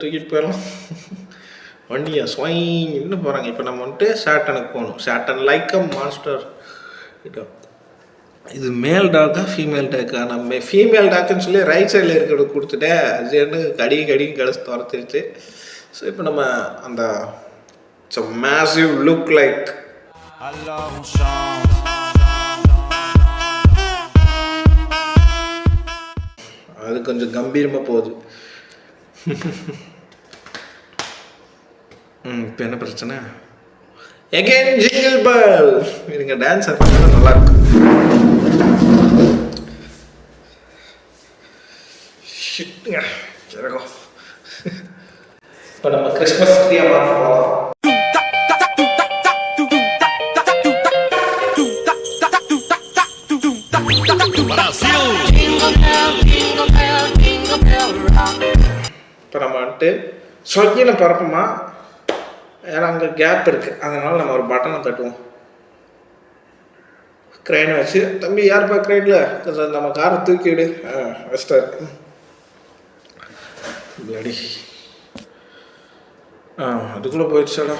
தூக்கிட்டு போயிடலாம். வண்டியா ஸ்வைன்னு போகிறாங்க. இப்போ நம்ம வந்துட்டு சாட்டனுக்கு போகணும். சாட்டன் லைக் அ மாஸ்டர் கிட்ட. இது மேல் டாக்கா ஃபீமேல் டாக்கா? நம்ம ஃபீமேல் டாக்குன்னு சொல்லி ரைட் சைடில் இருக்கிறத கொடுத்துட்டேன். அது என்ன கடியும் கழிச்சு துரத்துருச்சு. ஸோ இப்போ நம்ம அந்த மேசிவ் லுக் லைக் அது கொஞ்சம் கம்பீரமாக போகுது. இப்போ என்ன பிரச்சனை? Again jingle bell. இருங்க, டான்ஸ் ஆடுறது நல்லா இருக்கும். இப்போ நம்ம கிறிஸ்மஸ் ட்ரீயா மாற்ற போகலாம். இப்போ நம்ம வந்துட்டு சொக்கியில் பரப்போமா? ஏன்னா அங்கே கேப் இருக்குது, அதனால் நம்ம ஒரு பட்டனை தட்டுவோம். க்ரெயினை வச்சு, தம்பி யாருப்பா க்ரெயினில் நம்ம காரை தூக்கிவிடு. வச்சிட்டாரு. அதுக்குள்ளே போயிடுச்சாடா.